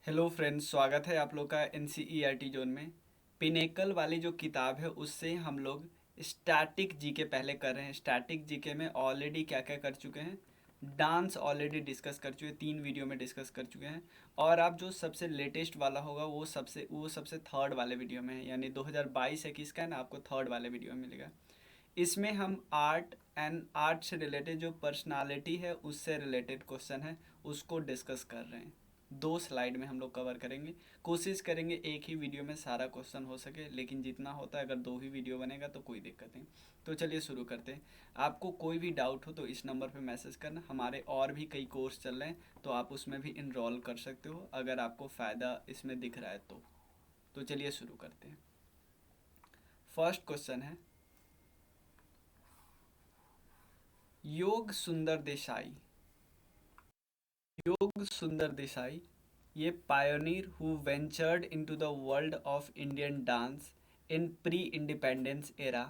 Hello friends, स्वागत है आप लोग का एनसीईआरटी जोन में। पिनेकल वाली जो किताब है उससे हम लोग स्टैटिक जीके पहले कर रहे हैं। स्टैटिक जीके में ऑलरेडी क्या क्या कर चुके हैं, डांस ऑलरेडी डिस्कस कर चुके हैं, 3 वीडियो में डिस्कस कर चुके हैं। और आप जो सबसे लेटेस्ट वाला होगा वो सबसे थर्ड वाले वीडियो में है, यानी 2022-21 का है ना, आपको थर्ड वाले वीडियो में मिलेगा। इसमें हम आर्ट से रिलेटेड जो पर्सनालिटी है उससे रिलेटेड क्वेश्चन है उसको डिस्कस कर रहे हैं। 2 स्लाइड में हम लोग कवर करेंगे। कोशिश करेंगे एक ही वीडियो में सारा क्वेश्चन हो सके, लेकिन जितना होता है, अगर 2 ही वीडियो बनेगा तो कोई दिक्कत नहीं। तो चलिए शुरू करते हैं। आपको कोई भी डाउट हो तो इस नंबर पे मैसेज करना। हमारे और भी कई कोर्स चल रहे हैं, तो आप उसमें भी इनरोल कर सकते हो अगर आपको फ़ायदा इसमें दिख रहा है तो चलिए शुरू करते हैं। फर्स्ट क्वेश्चन है, योग सुंदर देसाई। योग सुंदर देसाई, ये pioneer who ventured into the world of Indian dance in pre independence era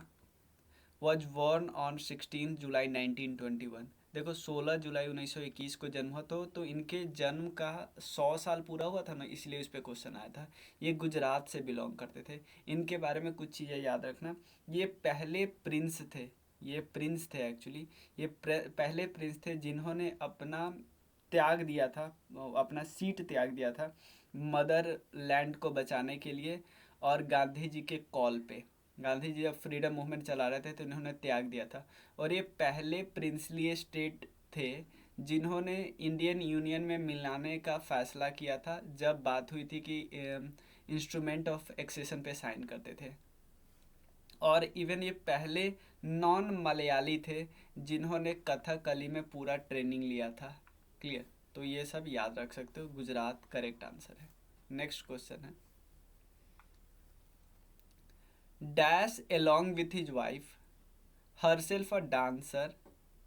was born on 16 जुलाई 1921। देखो, 16 जुलाई 1921 को जन्म हुआ, तो इनके जन्म का 100 साल पूरा हुआ था ना, इसलिए इस पे क्वेश्चन आया था। ये गुजरात से बिलोंग करते थे। इनके बारे में कुछ चीज़ें याद रखना। ये पहले प्रिंस थे। ये प्रिंस थे एक्चुअली। ये पहले प्रिंस थे जिन्होंने अपना त्याग दिया था, अपना सीट त्याग दिया था मदर लैंड को बचाने के लिए। और गांधी जी के कॉल पे, गांधी जी जब फ्रीडम मूवमेंट चला रहे थे तो इन्होंने त्याग दिया था। और ये पहले प्रिंसली स्टेट थे जिन्होंने इंडियन यूनियन में मिलाने का फैसला किया था, जब बात हुई थी कि इंस्ट्रूमेंट ऑफ एक्सेशन पे साइन करते थे। और इवन ये पहले नॉन मलयाली थे जिन्होंने कथकली में पूरा ट्रेनिंग लिया था। क्लियर? तो ये सब याद रख सकते हो। गुजरात करेक्ट आंसर है। नेक्स्ट क्वेश्चन है, dash along with his wife, herself a dancer,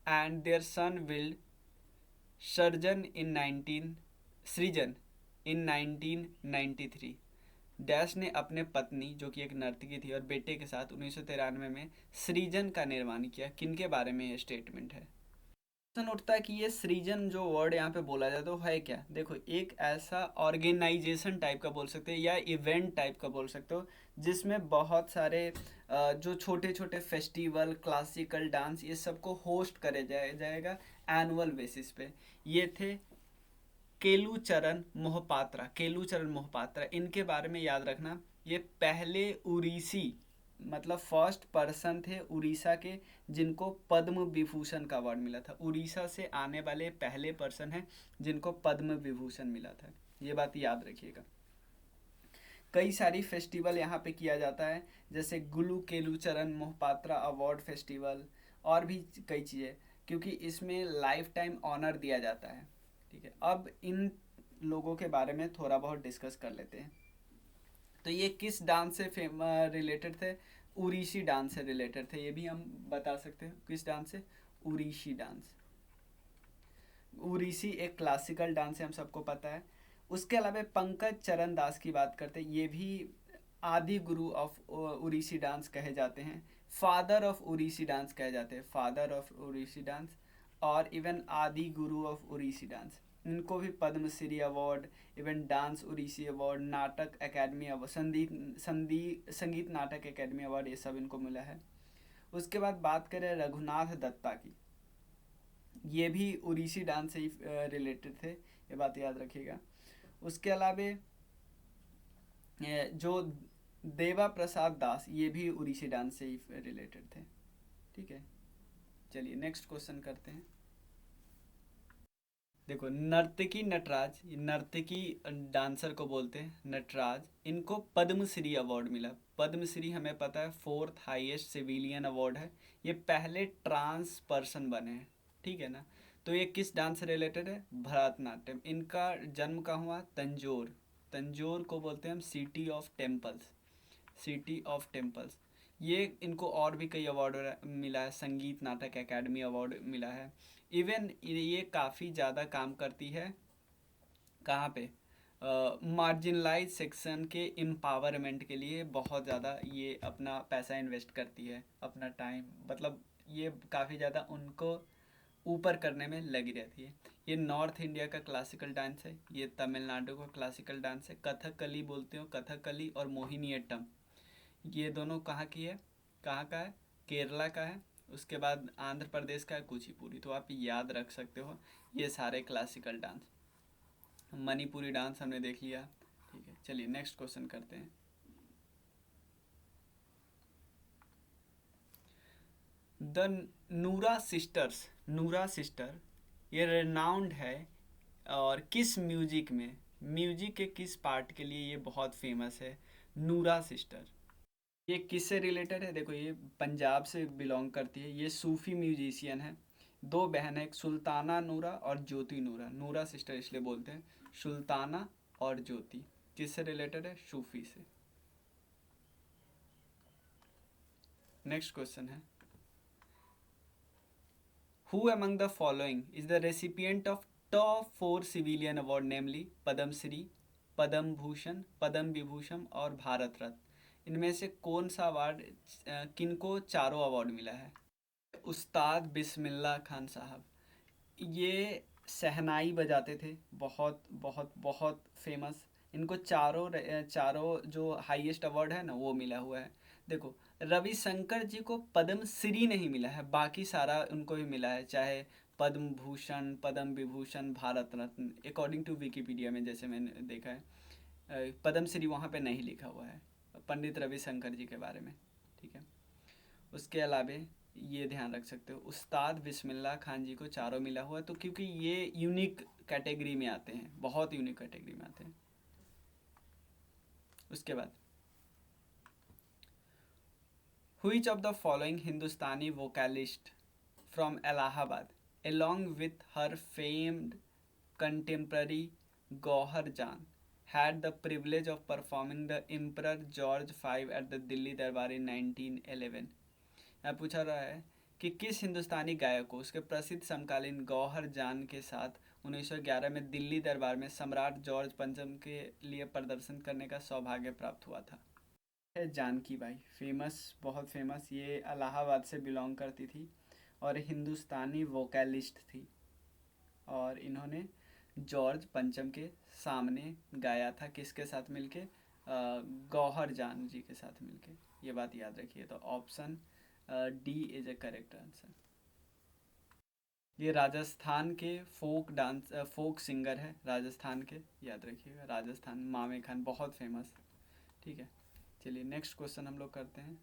and their son will surgeon in 19 सृजन इन 1993। डैश ने अपने पत्नी जो कि एक नर्तकी थी और बेटे के साथ 1993 में सृजन का निर्माण किया। किनके बारे में ये स्टेटमेंट है? क्वेश्चन उठता है कि ये सृजन जो वर्ड यहाँ पे बोला जाए तो है क्या। देखो, एक ऐसा ऑर्गेनाइजेशन टाइप का बोल सकते हो या इवेंट टाइप का बोल सकते हो जिसमें बहुत सारे जो छोटे छोटे फेस्टिवल, क्लासिकल डांस, ये सबको होस्ट करे जाएगा एनुअल बेसिस पे। ये थे केलूचरण मोहपात्रा। केलूचरण मोहपात्रा, इनके बारे में याद रखना। ये पहले उड़ीसी, मतलब फर्स्ट पर्सन थे उड़ीसा के जिनको पद्म विभूषण का अवार्ड मिला था। उड़ीसा से आने वाले पहले पर्सन हैं जिनको पद्म विभूषण मिला था। ये बात याद रखिएगा। कई सारी फेस्टिवल यहाँ पे किया जाता है, जैसे गुलू केलूचरण मोहपात्रा अवार्ड फेस्टिवल, और भी कई चीज़ें, क्योंकि इसमें लाइफ टाइम ऑनर दिया जाता है। ठीक है, अब इन लोगों के बारे में थोड़ा बहुत डिस्कस कर लेते हैं। तो ये किस डांस से रिलेटेड थे? उड़ीसी डांस से रिलेटेड थे। ये भी हम बता सकते हैं किस डांस से, उड़ीसी डांस। उड़ीसी एक क्लासिकल डांस है, हम सबको पता है। उसके अलावा पंकज चरण दास की बात करते हैं, ये भी आदि गुरु ऑफ उड़ीसी डांस कहे जाते हैं। फादर ऑफ उड़ीसी डांस कहे जाते हैं, फादर ऑफ उड़ीसी डांस। और इवन आदि गुरु ऑफ उड़ीसी डांस। इनको भी Padmashri award, even dance Odissi award, Natak academy award, Sangeet Natak academy award, ये सब इनको मिला है। उसके बाद बात करें रघुनाथ दत्ता की, ये भी उड़ीसी डांस से ही रिलेटेड थे, ये बात याद रखिएगा। उसके अलावा जो देवा प्रसाद दास, ये भी उड़ीसी डांस से ही रिलेटेड थे। ठीक है, चलिए नेक्स्ट क्वेश्चन करते हैं। देखो, नर्तकी नटराज, ये नर्तकी डांसर को बोलते हैं नटराज, इनको पद्मश्री अवार्ड मिला। पद्मश्री हमें पता है फोर्थ हाईएस्ट सिविलियन अवार्ड है। ये पहले ट्रांस पर्सन बने हैं। ठीक है ना? तो ये किस डांस से रिलेटेड है? भरतनाट्यम। इनका जन्म कहाँ हुआ? तंजोर। तंजोर को बोलते हैं हम city of temples, city of temples. ये इनको और भी कई अवार्ड मिला है, संगीत नाटक एकेडमी अवार्ड मिला है। इवन ये काफ़ी ज़्यादा काम करती है कहाँ पे, मार्जिनलाइज सेक्शन के एम्पावरमेंट के लिए बहुत ज़्यादा ये अपना पैसा इन्वेस्ट करती है, अपना टाइम, मतलब ये काफ़ी ज़्यादा उनको ऊपर करने में लगी रहती है। ये नॉर्थ इंडिया का क्लासिकल डांस है, ये तमिलनाडु का क्लासिकल डांस है। कथकली बोलते हो, कथकली और मोहिनीअट्टम, ये दोनों कहाँ की है, कहाँ का है, केरला का है। उसके बाद आंध्र प्रदेश का है कुचिपुड़ी। तो आप याद रख सकते हो ये सारे क्लासिकल डांस। मणिपुरी डांस हमने देख लिया। ठीक है, चलिए नेक्स्ट क्वेश्चन करते हैं। द नूरा सिस्टर्स, नूरा सिस्टर ये रेनाउंड है और किस म्यूजिक में, म्यूजिक के किस पार्ट के लिए ये बहुत फेमस है, नूरा सिस्टर। ये किससे रिलेटेड है, देखो ये पंजाब से बिलोंग करती है, ये सूफी म्यूजिशियन है। दो बहन है, एक सुल्ताना नूरा और ज्योति नूरा। नूरा सिस्टर इसलिए बोलते हैं, सुल्ताना और ज्योति। किससे रिलेटेड है, सूफी से। नेक्स्ट क्वेश्चन है, who among the following is the recipient of top 4 civilian award, namely Padma Shri, Padma Bhushan, Padma Vibhushan और भारत रत्न। इनमें से कौन सा अवार्ड, किनको चारों अवार्ड मिला है। उस्ताद बिस्मिल्लाह खान साहब, ये शहनाई बजाते थे, बहुत बहुत बहुत फेमस। इनको चारों जो हाईएस्ट अवार्ड है ना वो मिला हुआ है। देखो रविशंकर जी को पद्म श्री नहीं मिला है, बाकी सारा उनको भी मिला है, चाहे पद्म Bhushan, Padma Vibhushan, Bharat Ratna, according to Wikipedia में जैसे मैंने देखा है। पद्म श्री वहाँ पे नहीं लिखा हुआ है पंडित रविशंकर जी के बारे में। ठीक है, उसके अलावे ये ध्यान रख सकते हो उस्ताद बिस्मिल्लाह खान जी को चारों मिला हुआ है, तो क्योंकि ये यूनिक कैटेगरी में आते हैं, बहुत यूनिक कैटेगरी में आते हैं। उसके बाद which of the following Hindustani vocalist from Allahabad along with her famed contemporary Gauhar Jan had the privilege of performing the Emperor George V at the Delhi Darbar in 1911। यहाँ पूछा रहा है कि किस हिंदुस्तानी गायक को उसके प्रसिद्ध समकालीन गौहर जान के साथ 1911 में दिल्ली दरबार में सम्राट जॉर्ज पंचम के लिए प्रदर्शन करने का सौभाग्य प्राप्त हुआ था। है जानकी बाई, फेमस, बहुत फेमस, ये इलाहाबाद से बिलोंग करती थी और हिंदुस्तानी वोकलिस्ट थी। और इन्होंने जॉर्ज पंचम के सामने गाया था, किसके साथ मिलके, गौहर जान जी के साथ मिलके। ये बात याद रखिए। तो option D is A correct answer. ये राजस्थान के फोक डांस, फोक सिंगर है राजस्थान के, याद रखिएगा, राजस्थान, मामे खान बहुत फेमस। ठीक है, चलिए नेक्स्ट क्वेश्चन हम लोग करते हैं।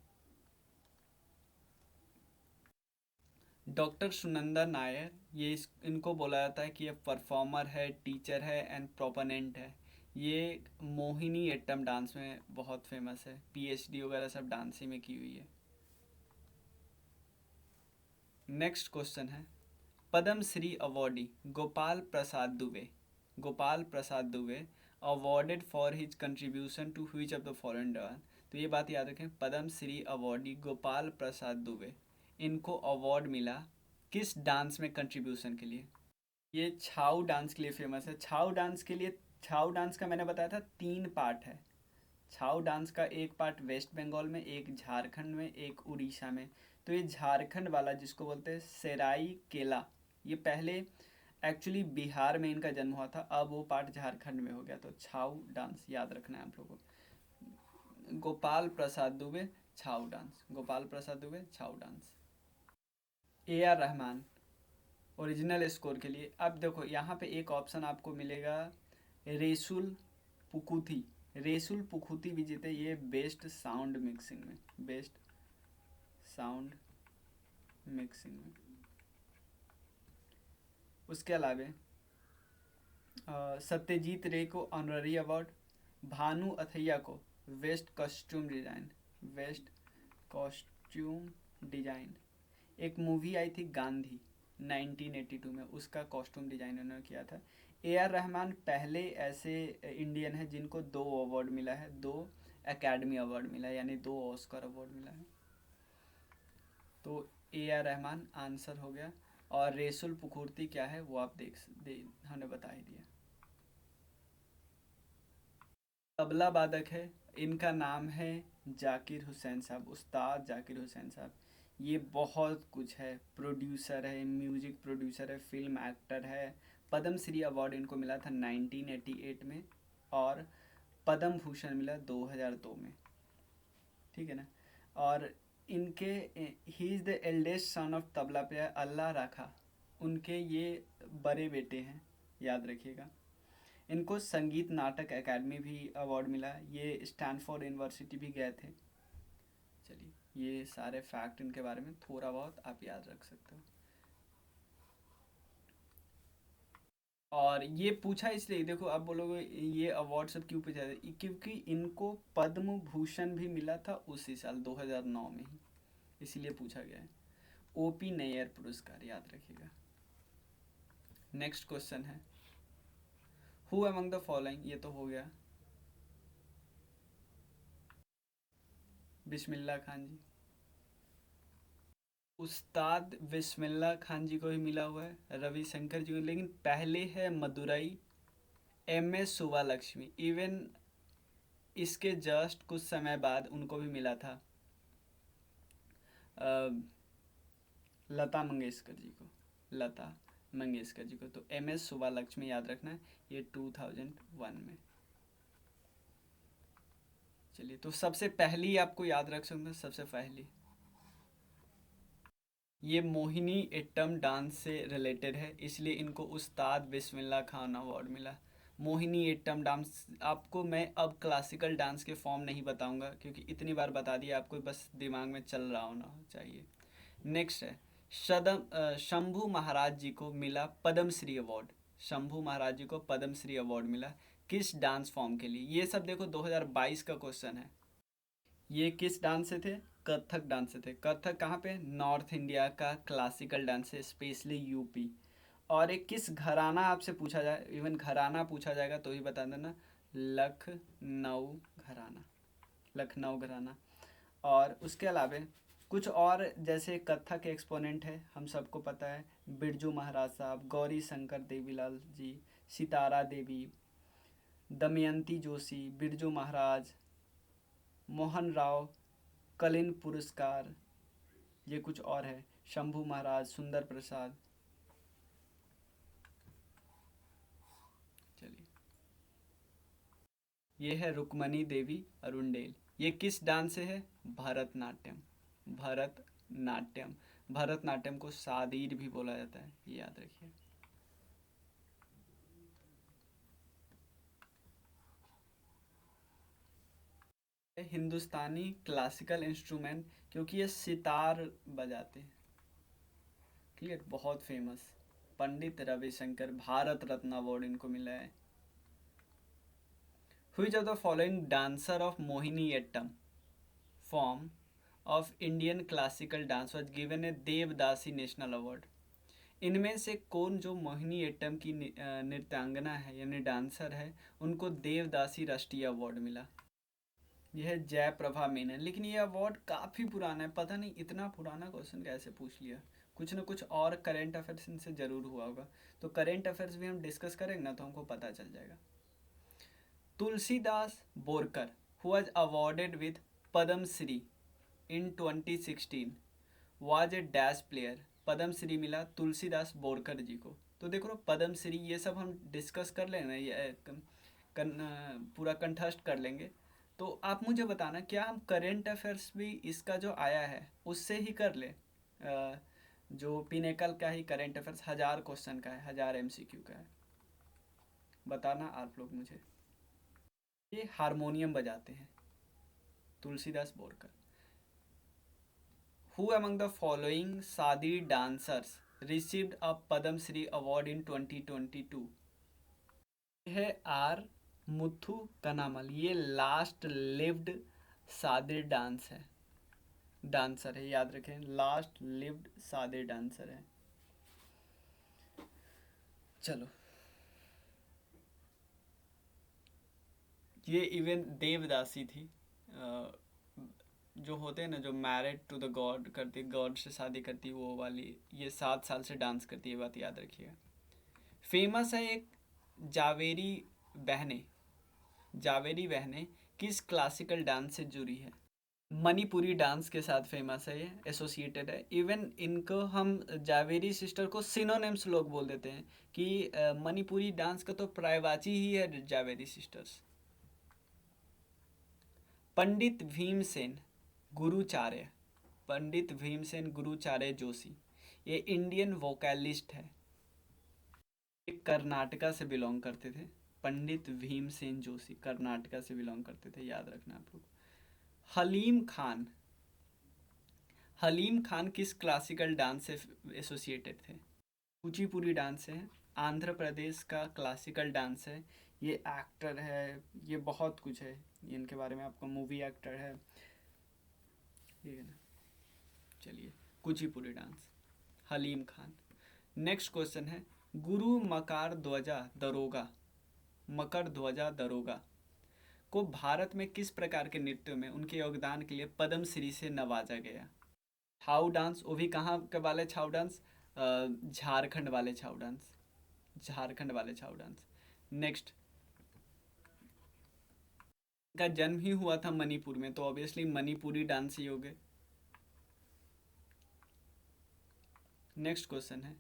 डॉक्टर सुनंदा नायर, ये इनको बोला जाता है कि ये परफॉर्मर है, टीचर है एंड प्रोपोनेंट है। ये मोहिनी एट्टम डांस में बहुत फेमस है, पीएचडी वगैरह सब डांस ही में की हुई है। नेक्स्ट क्वेश्चन है, Padma Shri awardee Gopal Prasad Dubey, Gopal Prasad Dubey awarded for his contribution to which of the following dance. तो ये बात याद रखें, पद्म श्री अवॉर्डी गोपाल प्रसाद दुबे, इनको अवार्ड मिला किस डांस में कंट्रीब्यूशन के लिए। ये छाऊ डांस के लिए फेमस है। छाऊ डांस के लिए, छाऊ डांस का मैंने बताया था 3 पार्ट है। छाऊ डांस का एक पार्ट वेस्ट बंगाल में, एक झारखंड में, एक उड़ीसा में। तो ये झारखंड वाला जिसको बोलते हैं सेराई केला, ये पहले एक्चुअली बिहार में इनका जन्म हुआ था, अब वो पार्ट झारखंड में हो गया। तो छाऊ डांस याद रखना है आप लोगों को। Gopal Prasad Dubey Chhau dance, Gopal Prasad Dubey Chhau dance. A R Rahman original score के लिए। अब देखो यहाँ पे एक ऑप्शन आपको मिलेगा रेसुल पुकुथी, रेसुल पुकुथी भी जीते ये बेस्ट साउंड मिक्सिंग में, बेस्ट साउंड मिक्सिंग में। उसके अलावे सत्यजीत रे को ऑनररी अवार्ड, भानु अथैया को best costume design, best costume design. एक मूवी आई थी गांधी 1982 में, उसका कॉस्ट्यूम डिजाइन उन्होंने किया था। ए आर रहमान पहले ऐसे इंडियन है जिनको 2 अवार्ड मिला है, 2 एकेडमी अवार्ड मिला है, यानी 2 ऑस्कर अवार्ड मिला है। तो ए आर रहमान आंसर हो गया। और रेसुल पुकुर्ती क्या है वो आप हमने बता ही दिया। तबला वादक है, इनका नाम है जाकिर हुसैन साहब, उस्ताद जाकिर हुसैन साहब। ये बहुत कुछ है, प्रोड्यूसर है, म्यूजिक प्रोड्यूसर है, फिल्म एक्टर है। पद्म श्री अवार्ड इनको मिला था 1988 में, और पद्म भूषण मिला 2002 में, ठीक है ना। और इनके, he is the eldest son of tabla player Allah Rakha, उनके ये बड़े बेटे हैं, याद रखिएगा। इनको संगीत नाटक एकेडमी भी अवार्ड मिला, ये स्टैनफोर्ड यूनिवर्सिटी भी गए थे। चलिए, ये सारे फैक्ट इनके बारे में थोड़ा बहुत आप याद रख सकते हो। और ये पूछा इसलिए, देखो आप बोलोगे ये अवार्ड सब क्यों पूछा जाता, क्योंकि इनको पद्म भूषण भी मिला था उसी साल 2009 में ही, इसीलिए पूछा गया है। ओपी नैयर पुरस्कार, याद रखिएगा। नेक्स्ट क्वेश्चन है, हु अमंग द फॉलोइंग, ये तो हो गया, बिस्मिल्लाह खान जी। उस्ताद बिस्मिल्लाह खान जी को भी मिला हुआ है, रविशंकर जी को, लेकिन पहले है मदुरई एम एस सुब्बालक्ष्मी। इवन इसके जस्ट कुछ समय बाद उनको भी मिला था अ, लता मंगेशकर जी को, लता मंगेशकर जी को। तो एम एस सुब्बालक्ष्मी याद रखना है, ये 2001 में। चलिए, तो सबसे पहली आपको याद रख सकते हैं, सबसे पहली ये मोहिनी एट्टम डांस से रिलेटेड है, इसलिए इनको उस्ताद बिस्मिल्लाह खान अवार्ड मिला। मोहिनी एट्टम डांस, आपको मैं अब क्लासिकल डांस के फॉर्म नहीं बताऊंगा, क्योंकि इतनी बार बता दिया आपको, बस दिमाग में चल रहा होना चाहिए। नेक्स्ट है, शंभू महाराज जी को मिला पद्मश्री अवार्ड। शंभू महाराज जी को पद्मश्री अवार्ड मिला किस डांस फॉर्म के लिए, ये सब देखो 2022 का क्वेश्चन है। ये किस डांस से थे, कथक डांस से थे। कथक कहाँ पे, नॉर्थ इंडिया का क्लासिकल डांस है, स्पेशली यूपी। और एक किस घराना आपसे पूछा जाए, इवन घराना पूछा जाएगा तो ही बता देना, लखनऊ घराना, लखनऊ घराना। और उसके अलावा कुछ और, जैसे कथक के एक्सपोनेंट है, हम सबको पता है, बिरजू महाराज साहब, गौरी शंकर देवीलाल जी, सितारा देवी, दमयंती जोशी, बिरजू महाराज, मोहन राव, कलिन पुरस्कार, ये कुछ और है, शंभू महाराज, सुंदर प्रसाद। चलिए, ये है रुक्मणी देवी अरुंडेल, ये किस डांस से है, भरतनाट्यम, भरतनाट्यम। भरतनाट्यम को सादीर भी बोला जाता है, ये याद रखिए। हिंदुस्तानी क्लासिकल इंस्ट्रूमेंट, क्योंकि ये सितार बजाते हैं, क्लियर, बहुत फेमस। पंडित रविशंकर, भारत रत्न अवार्ड इनको मिला है। Which of the following dancer of Mohiniyattam form of Indian classical dance was given a devadasi national award. इनमें से कौन जो मोहिनीअट्टम की नृत्यांगना है, यानी डांसर है, उनको देवदासी राष्ट्रीय अवार्ड मिला। यह है जयप्रभा मेनन। लेकिन ये अवार्ड काफ़ी पुराना है, पता नहीं इतना पुराना क्वेश्चन कैसे पूछ लिया। कुछ ना कुछ और करेंट अफेयर्स इनसे ज़रूर हुआ होगा, तो करेंट अफेयर्स भी हम डिस्कस करेंगे ना, तो हमको पता चल जाएगा। Tulsidas Borkar, who was awarded with Padam Shri in 2016, was a dash player। Padma Shri मिला तुलसीदास बोरकर जी को। तो देखो पद्म श्री, ये सब हम डिस्कस कर लेना, ये पूरा कंठस्थ कर लेंगे। तो आप मुझे बताना, क्या हम करेंट अफेयर्स भी इसका जो आया है उससे ही कर ले, जो पिनेकल का ही करेंट अफेयर्स 1000 क्वेश्चन का है, 1000 एमसीक्यू का है, बताना आप लोग मुझे। ये हारमोनियम बजाते हैं, Tulsidas Borkar. Who among the following सादी dancers received a Padma Shri award in 2022। है आर मुथु कनामल, ये लास्ट लिव्ड सादे डांस है, डांसर है, याद रखें, लास्ट लिव्ड सादे डांसर है। चलो, ये इवन देवदासी थी, जो होते हैं ना, जो मैरिड टू द गॉड करती, गॉड से शादी करती, वो वाली, ये 7 साल से डांस करती है, बात याद रखिएगा। फेमस है एक जावेरी बहनें, जावेरी बहनें किस क्लासिकल डांस से जुड़ी है। मणिपुरी डांस के साथ फेमस है, ये एसोसिएटेड है। इवन इनको हम जावेरी सिस्टर को सिनोनिम्स लोग बोल देते हैं कि मणिपुरी डांस का तो पर्यायवाची ही है जावेरी सिस्टर्स। पंडित भीमसेन गुरुचार्य, पंडित भीमसेन गुरुचार्य जोशी, ये इंडियन वोकलिस्ट है, ये कर्नाटका से बिलोंग करते थे। पंडित भीमसेन जोशी कर्नाटका से बिलोंग करते थे, याद रखना आप लोग। हलीम खान, हलीम खान किस क्लासिकल डांस से एसोसिएटेड थे? कुचिपुड़ी डांस है, आंध्र प्रदेश का क्लासिकल डांस है। ये एक्टर है, ये बहुत कुछ है, ये इनके बारे में आपको मूवी एक्टर है, ठीक है ना। चलिए, Kuchipudi dance, Haleem Khan. Next question है, गुरु मकार ध्वजा दरोगा, मकर ध्वजा दरोगा को भारत में किस प्रकार के नृत्यों में उनके योगदान के लिए पद्म श्री से नवाजा गया? छाऊ डांस, वो भी कहाँ के वाले छाऊ डांस? झारखंड वाले छाऊ डांस, झारखंड वाले छाऊ डांस। नेक्स्ट, का जन्म ही हुआ था मणिपुर में, तो ऑब्वियसली मणिपुरी डांस ही हो गए। नेक्स्ट क्वेश्चन है,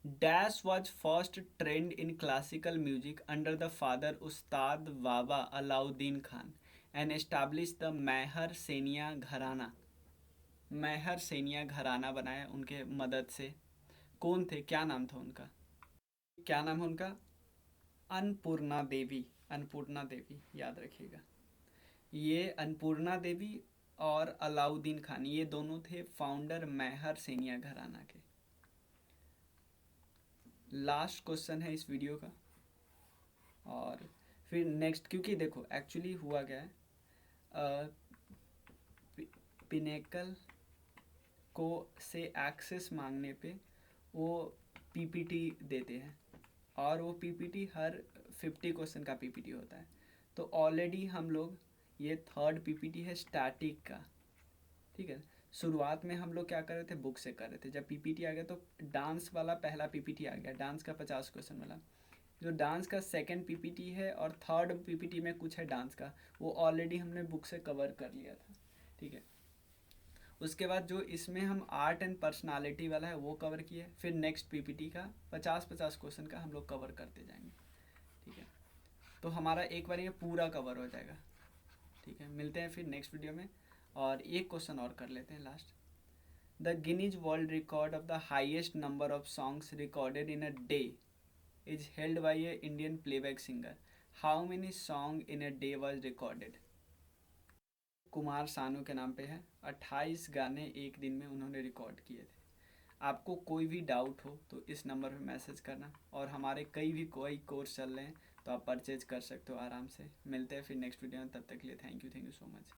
dash was first trained in classical music under the father Ustad Baba Allauddin Khan and establish the Maihar Senia gharana, Maihar Senia घराना बनाया उनके मदद से। कौन थे, क्या नाम था उनका, क्या नाम है उनका? अन्नपूर्णा देवी, अन्नपूर्णा देवी, याद रखिएगा। ये अन्नपूर्णा देवी और अलाउद्दीन खान, ये दोनों थे फाउंडर मैहर सेनिया घराना के। लास्ट क्वेश्चन है इस वीडियो का, और फिर नेक्स्ट, क्योंकि देखो एक्चुअली हुआ क्या है, पिनेकल को से एक्सेस मांगने पे वो पीपीटी देते हैं, और वो पीपीटी हर 50 क्वेश्चन का पीपीटी होता है। तो ऑलरेडी हम लोग, ये थर्ड पीपीटी है स्टैटिक का, ठीक है। शुरुआत में हम लोग क्या कर रहे थे, बुक से कर रहे थे। जब पीपीटी आ गया तो डांस वाला पहला पीपीटी आ गया, डांस का 50 क्वेश्चन वाला। जो डांस का सेकंड पीपीटी है और थर्ड पीपीटी में कुछ है डांस का, वो ऑलरेडी हमने बुक से कवर कर लिया था, ठीक है। उसके बाद जो इसमें हम आर्ट एंड पर्सनालिटी वाला है वो कवर किए, फिर नेक्स्ट पीपीटी का 50-50 क्वेश्चन का हम लोग कवर करते जाएंगे, ठीक है। तो हमारा एक बार ये पूरा कवर हो जाएगा, ठीक है। मिलते हैं फिर नेक्स्ट वीडियो में, और एक क्वेश्चन और कर लेते हैं last. The Guinness world record of the highest number of songs recorded in a day is held by A Indian playback singer. How many song in a day was recorded? Kumar Sanu के नाम पे है, 28 गाने एक दिन में उन्होंने रिकॉर्ड किए थे। आपको कोई भी डाउट हो तो इस नंबर पे मैसेज करना, और हमारे कई भी कोई कोर्स चल रहे हैं तो आप परचेज कर सकते हो आराम से। मिलते हैं फिर नेक्स्ट वीडियो में, तब तक के लिए थैंक यू सो मच।